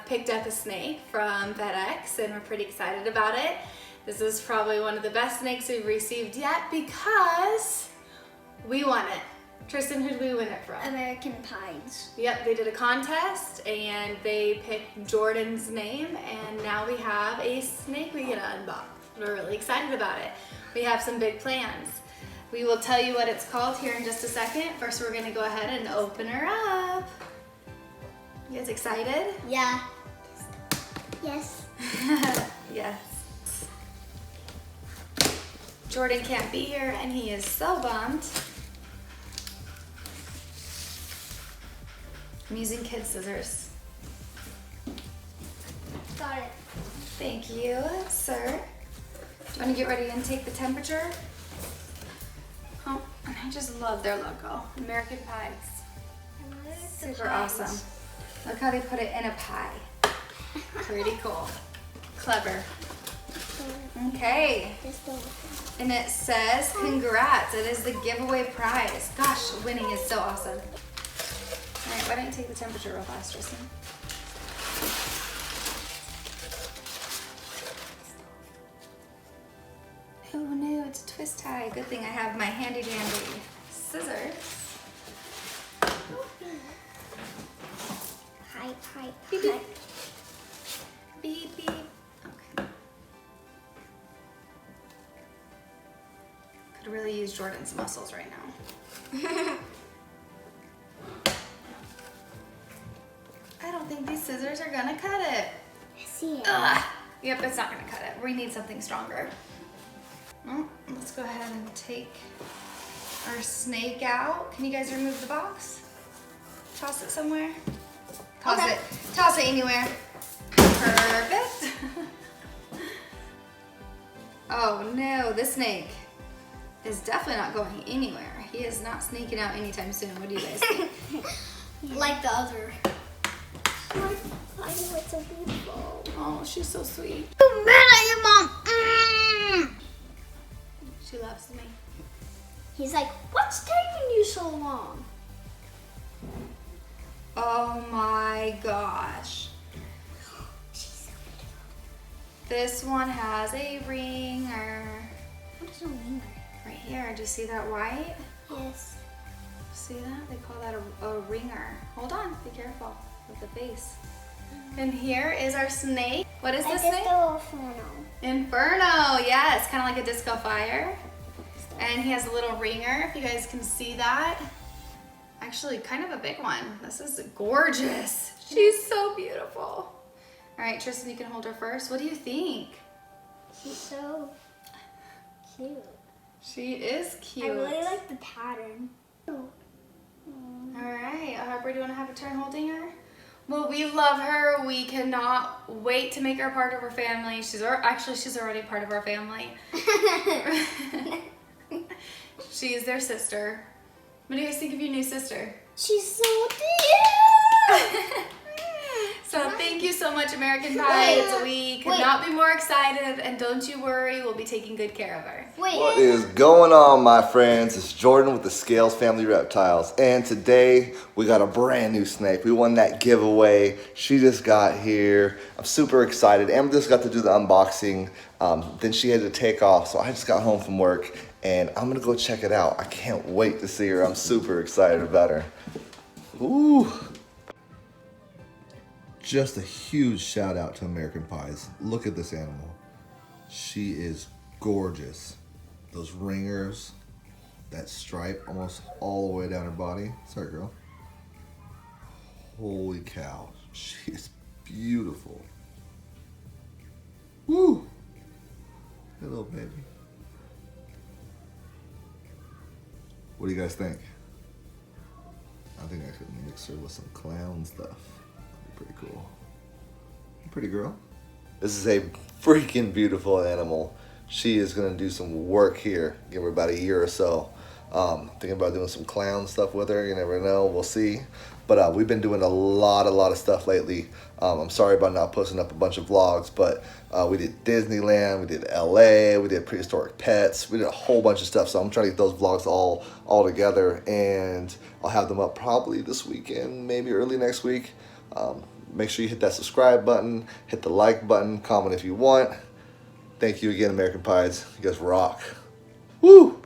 picked up a snake from FedEx and we're pretty excited about it. This is probably one of the best snakes we've received yet because we won it. Tristan, who did we win it from? American Pieds. Yep, they did a contest and they picked Jordan's name, and now we have a snake we get to unbox. We're really excited about it. We have some big plans. We will tell you what it's called here in just a second. First, we're gonna go ahead and open her up. You guys excited? Yeah. Yes. Yes. Jordan can't be here and he is so bummed. I'm using kid scissors. Got it. Thank you, sir. Do you want to get ready and take the temperature? Oh, and I just love their logo, American Pieds. Super awesome. Look how they put it in a pie. Pretty cool. Clever. Okay. And it says, congrats, it is the giveaway prize. Gosh, winning is so awesome. All right, why don't you take the temperature real fast, Tristan? Oh no, it's a twist tie. Good thing I have my handy dandy scissors. Hi. Beep, beep. Beep, beep. Okay. Could really use Jordan's muscles right now. I don't think these scissors are gonna cut it. I see it. Ugh. Yep, it's not gonna cut it. We need something stronger. Well, let's go ahead and take our snake out. Can you guys remove the box? Toss it somewhere. Toss it anywhere. Perfect. Oh no, this snake is definitely not going anywhere. He is not sneaking out anytime soon. What do you guys think? Like the other. I know it's so beautiful. Oh, she's so sweet. I'm mad at your mom. She loves me. He's like, what's taking you so long? Oh my gosh. She's so beautiful. This one has a ringer. What is a ringer? Right here, do you see that white? Yes. See that? They call that a ringer. Hold on, be careful with the face. And here is our snake. What is this snake? Inferno. Inferno, yes, kind of like a disco fire. And he has a little ringer, if you guys can see that. Actually, kind of a big one. This is gorgeous. She's so beautiful. All right, Tristan, you can hold her first. What do you think? She's so cute. She is cute. I really like the pattern. All right, Harper, do you want to have a turn holding her? Well, we love her. We cannot wait to make her part of our family. She's already part of our family. She is their sister. What do you guys think of your new sister? She's so cute. So thank you so much, American Pieds. We could not be more excited, and don't you worry, we'll be taking good care of her. What is going on, my friends? It's Jordan with the Scales Family Reptiles, and today we got a brand new snake. We won that giveaway. She just got here. I'm super excited. Amber just got to do the unboxing. Then she had to take off, so I just got home from work, and I'm gonna go check it out. I can't wait to see her. I'm super excited about her. Ooh. Just a huge shout out to American Pieds. Look at this animal. She is gorgeous. Those ringers, that stripe almost all the way down her body. Sorry, girl. Holy cow. She is beautiful. Woo! Hello, baby. What do you guys think? I think I could mix her with some clown stuff. Pretty cool. Pretty girl. This is a freaking beautiful animal. She is gonna do some work here. Give her about a year or so. Thinking about doing some clown stuff with her. You never know. We'll see. But we've been doing a lot of stuff lately. I'm sorry about not posting up a bunch of vlogs, but we did Disneyland, we did LA, we did prehistoric pets, we did a whole bunch of stuff. So I'm trying to get those vlogs all together, and I'll have them up probably this weekend, maybe early next week. Make sure you hit that subscribe button, hit the like button, comment if you want. Thank you again, American Pieds. You guys rock. Woo!